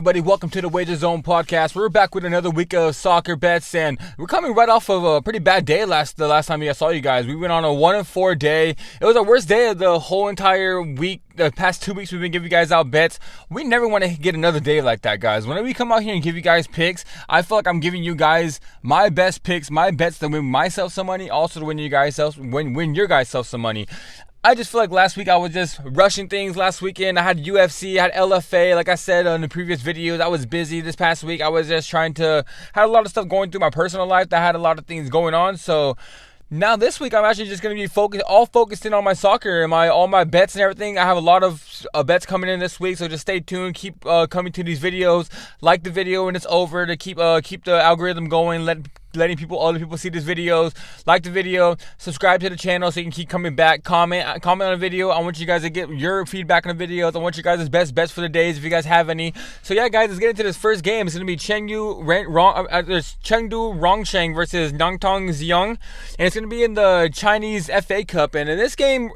everybody? Welcome to the TheWagerZone podcast. We're back with another week of soccer bets, and we're coming right off of a pretty bad day the last time I saw you guys. We went on a 1-4 day. It was our worst day of the whole entire week. The past 2 weeks we've been giving you guys out bets. We never want to get another day like that, guys. Whenever we come out here and give you guys picks, I feel like I'm giving you guys my best picks, my bets to win myself some money, also to win you guys win your guys self some money. I just feel like last week I was just rushing things. Last weekend I had UFC, I had LFA. Like I said in the previous videos, I was busy this past week. I was just had a lot of stuff going through my personal life. I had a lot of things going on. So now this week I'm actually just going to be focused in on my soccer and all my bets and everything. I have a lot of bets coming in this week, so just stay tuned. Keep coming to these videos. Like the video when it's over to keep the algorithm going. Letting other people see these videos. Like the video, subscribe to the channel so you can keep coming back. Comment on the video. I want you guys to get your feedback on the videos. I want you guys' best bets for the days if you guys have any. So yeah, guys, let's get into this first game. It's gonna be Chengdu Rongcheng versus Nantong Ziyang, and it's gonna be in the Chinese FA Cup. And in this game,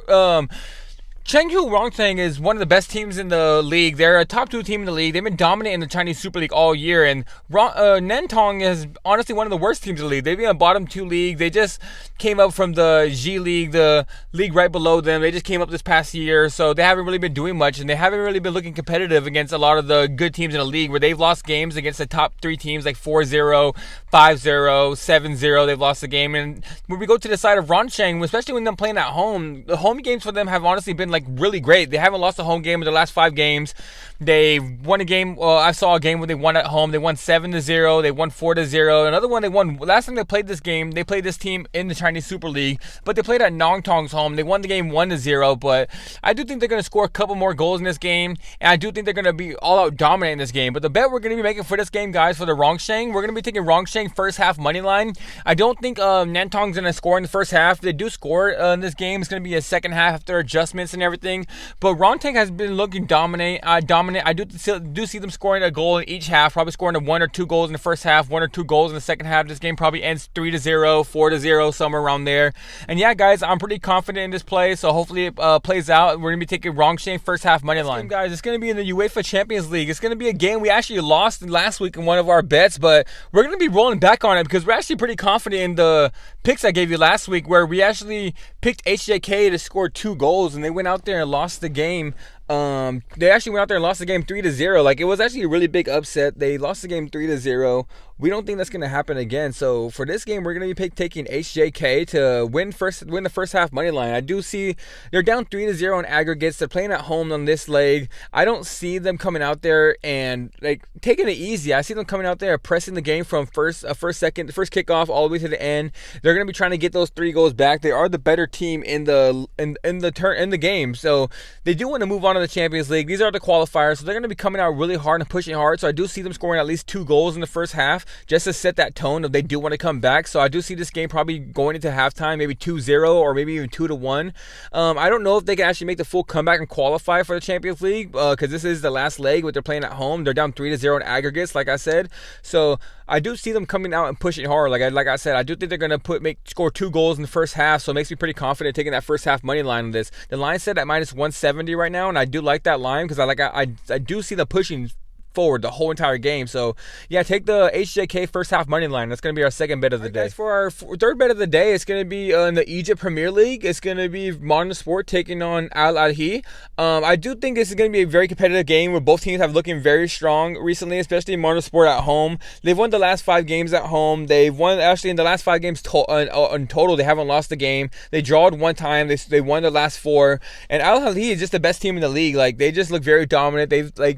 Chengdu Rongcheng is one of the best teams in the league. They're a top 2 team in the league. They've been dominating the Chinese Super League all year. And Nantong is honestly one of the worst teams in the league. They've been a bottom 2 league. They just came up from the G League, the league right below them. They just came up this past year. So they haven't really been doing much. And they haven't really been looking competitive against a lot of the good teams in the league, where they've lost games against the top 3 teams like 4-0, 5-0, 7-0. They've lost the game. And when we go to the side of Rongcheng, especially when they're playing at home, the home games for them have honestly been like really great. They haven't lost a home game in the last 5 games. They won a game. I saw a game where they won at home. They won 7-0. They won 4-0. Another one they won. Last time they played this game, they played this team in the Chinese Super League, but they played at Nantong's home. They won the game 1-0. But I do think they're going to score a couple more goals in this game, and I do think they're going to be all out dominating this game. But the bet we're going to be making for this game, guys, for the Rongcheng, we're going to be taking Rongcheng first half money line. I don't think Nantong's going to score in the first half. If they do score in this game, it's going to be a second half after adjustments and everything. But Rongcheng has been looking dominant. I do see them scoring a goal in each half, probably scoring 1 or 2 goals in the first half, 1 or 2 goals in the second half. This game probably ends 3-0, 4-0, somewhere around there. And yeah, guys, I'm pretty confident in this play, so hopefully it plays out. We're going to be taking Rongcheng first half money line. Guys, it's going to be in the UEFA Champions League. It's going to be a game we actually lost last week in one of our bets, but we're going to be rolling back on it because we're actually pretty confident in the picks I gave you last week, where we actually picked HJK to score 2 goals, and they went out there and lost the game. They actually went out there and lost the game 3-0. Like, it was actually a really big upset. They lost the game 3-0. We don't think that's going to happen again. So for this game, we're going to be taking HJK to win the first half money line. I do see they're down 3-0 on aggregates. They're playing at home on this leg. I don't see them coming out there and like taking it easy. I see them coming out there pressing the game from first kickoff all the way to the end. They're going to be trying to get those 3 goals back. They are the better team in the game. So they do want to move on to the Champions League. These are the qualifiers, so they're going to be coming out really hard and pushing hard. So I do see them scoring at least 2 goals in the first half, just to set that tone of they do want to come back. So I do see this game probably going into halftime, maybe 2-0 or maybe even 2-1. I don't know if they can actually make the full comeback and qualify for the Champions League, because this is the last leg, but they're playing at home. They're down 3-0 in aggregates, like I said. So I do see them coming out and pushing hard. Like I said, I do think they're going to score 2 goals in the first half, so it makes me pretty confident taking that first half money line on this. The line set at minus 170 right now, and I do like that line because I do see the pushing forward the whole entire game. So yeah, take the HJK first half money line. That's going to be our second bet of the day. Guys, for our third bet of the day, it's going to be in the Egypt Premier League. It's going to be Modern Sport taking on Ahly. I do think this is going to be a very competitive game where both teams have looking very strong recently, especially Modern Sport at home. They've won the last 5 games at home. They've won actually in the last 5 games in total. They haven't lost the game. They drawed 1 time. They won the last 4. And Ahly is just the best team in the league. Like, they just look very dominant. They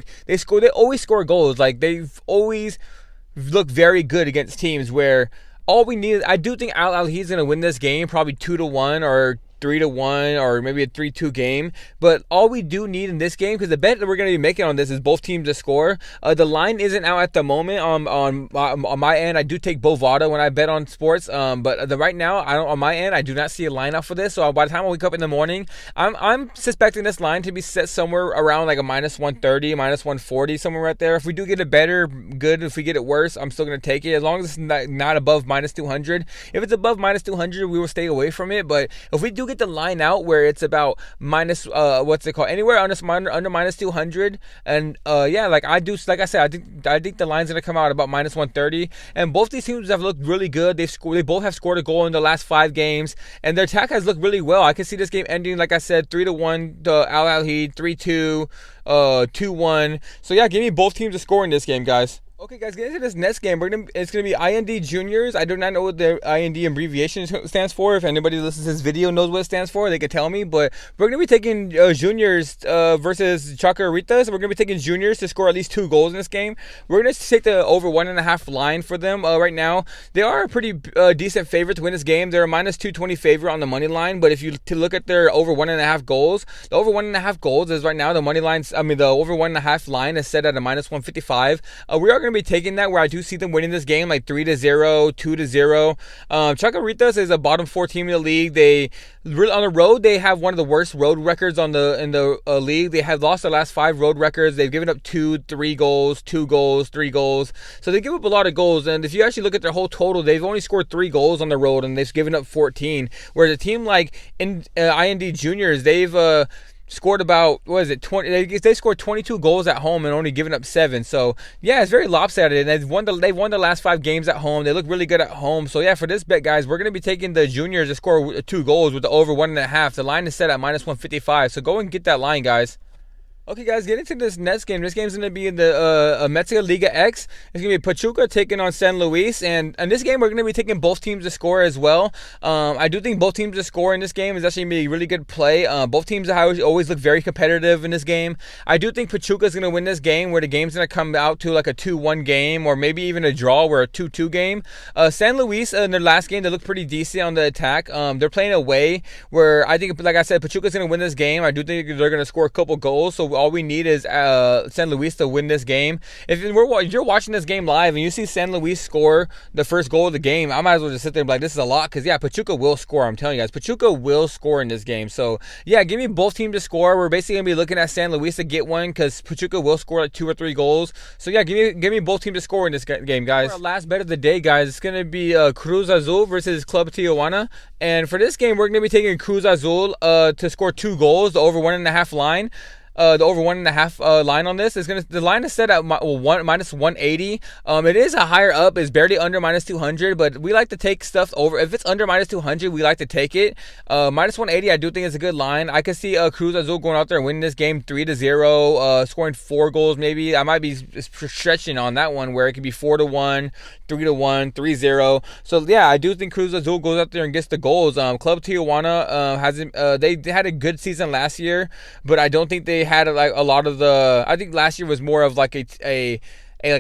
always score goals. Like, they've always looked very good against teams where all we need. I do think Ahly is going to win this game, probably 2-1 or 3-1 or maybe a 3-2 game. But all we do need in this game, because the bet that we're going to be making on this is both teams to score. The line isn't out at the moment on my end. I do take Bovada when I bet on sports. But right now, on my end, I do not see a line out for this. So by the time I wake up in the morning, I'm suspecting this line to be set somewhere around like a minus 130, minus 140, somewhere right there. If we do get it better, good. If we get it worse, I'm still going to take it, as long as it's not above minus 200. If it's above minus 200, we will stay away from it. But if we do get get the line out where it's about minus what's it called, anywhere under minus 200, and yeah, like I said, I think the line's gonna come out about minus 130, and both these teams have looked really good. They both have scored a goal in the last 5 games, and their attack has looked really well. I can see this game ending, like I said, 3-1 to Ahly, 3-2, 2-1. So yeah, give me both teams to score in this game, guys. Okay, guys, getting into this next game, it's gonna be IND Juniors. I do not know what the IND abbreviation stands for. If anybody that listens to this video knows what it stands for, they could tell me. But we're gonna be taking Juniors versus Chacarritas. We're gonna be taking Juniors to score at least 2 goals in this game. We're gonna take the over 1.5 line for them right now. They are a pretty decent favorite to win this game. They're a minus 220 favorite on the money line. But if you look at their over 1.5 goals, the over 1.5 goals is right now the money lines. The over 1.5 line is set at a minus 155. We are gonna be taking that, where I do see them winning this game like 3-0, 2-0. Chacarritas is a bottom 4 team in the league. They really, on the road, they have one of the worst road records in the league. They have lost their last 5 road records. They've given up 3 goals, 3 goals. So they give up a lot of goals. And if you actually look at their whole total, they've only scored 3 goals on the road, and they've given up 14. Whereas a team like IND Juniors, they've scored about, what is it, 20? They scored 22 goals at home and only given up 7. So yeah, it's very lopsided. And they've won the last 5 games at home. They look really good at home. So yeah, for this bet, guys, we're gonna be taking the Juniors to score 2 goals with the over 1.5. The line is set at minus 155. So go and get that line, guys. Okay, guys, get into this next game. This game's going to be in the Mexico Liga X. It's going to be Pachuca taking on San Luis. And in this game, we're going to be taking both teams to score as well. I do think both teams to score in this game is actually going to be a really good play. Both teams always look very competitive in this game. I do think Pachuca is going to win this game, where the game's going to come out to like a 2-1 game, or maybe even a draw, where a 2-2 game. San Luis, in their last game, they looked pretty decent on the attack. They're playing away, where I think, like I said, Pachuca is going to win this game. I do think they're going to score a couple goals. So all we need is San Luis to win this game. If you're watching this game live and you see San Luis score the first goal of the game, I might as well just sit there and be like, this is a lot, because yeah, Pachuca will score. I'm telling you guys, Pachuca will score in this game. So yeah, give me both teams to score. We're basically gonna be looking at San Luis to get one, because Pachuca will score like 2 or 3 goals. So yeah, give me both teams to score in this game, guys. For our last bet of the day, guys, it's gonna be Cruz Azul versus Club Tijuana. And for this game, we're gonna be taking Cruz Azul to score 2 goals, the over 1.5 line. The over 1.5 line on this is the line is set at minus 180. It is a higher up. It's barely under minus 200, but we like to take stuff over. If it's under minus 200, we like to take it. Minus 180, I do think is a good line. I could see Cruz Azul going out there and winning this game 3-0, scoring 4 goals maybe. I might be stretching on that one, where it could be 4-1, 3-1, 3-0. So yeah, I do think Cruz Azul goes out there and gets the goals. Club Tijuana hasn't. They had a good season last year, but I don't think they had like a lot of the. I think last year was more of like a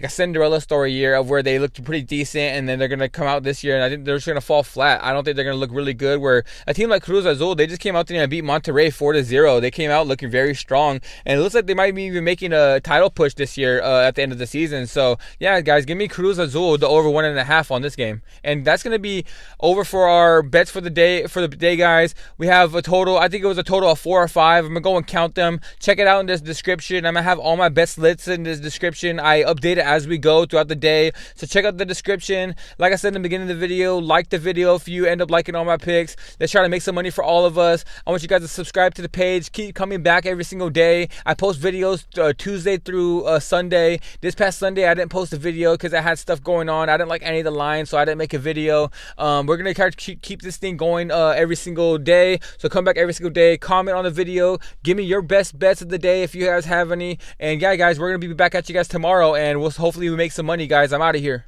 Cinderella story year, of where they looked pretty decent, and then they're going to come out this year and I think they're just going to fall flat. I don't think they're going to look really good, where a team like Cruz Azul, they just came out there and beat Monterrey 4-0. They came out looking very strong, and it looks like they might be even making a title push this year at the end of the season. So yeah, guys, give me Cruz Azul the over 1.5 on this game. And that's going to be over for our bets for the day, guys. We have a total, I think it was a total of 4 or 5. I'm going to go and count them. Check it out in this description. I'm going to have all my bets lists in this description. I update it as we go throughout the day, so check out the description. Like I said in the beginning of the video, like the video if you end up liking all my picks. Let's try to make some money for all of us. I want you guys to subscribe to the page. Keep coming back every single day. I post videos Tuesday through Sunday. This past Sunday I didn't post a video because I had stuff going on. I didn't like any of the lines, so I didn't make a video. We're gonna try to keep this thing going every single day, so come back every single day, comment on the video, give me your best bets of the day if you guys have any. And yeah, guys, we're gonna be back at you guys tomorrow, and hopefully we make some money, guys. I'm out of here.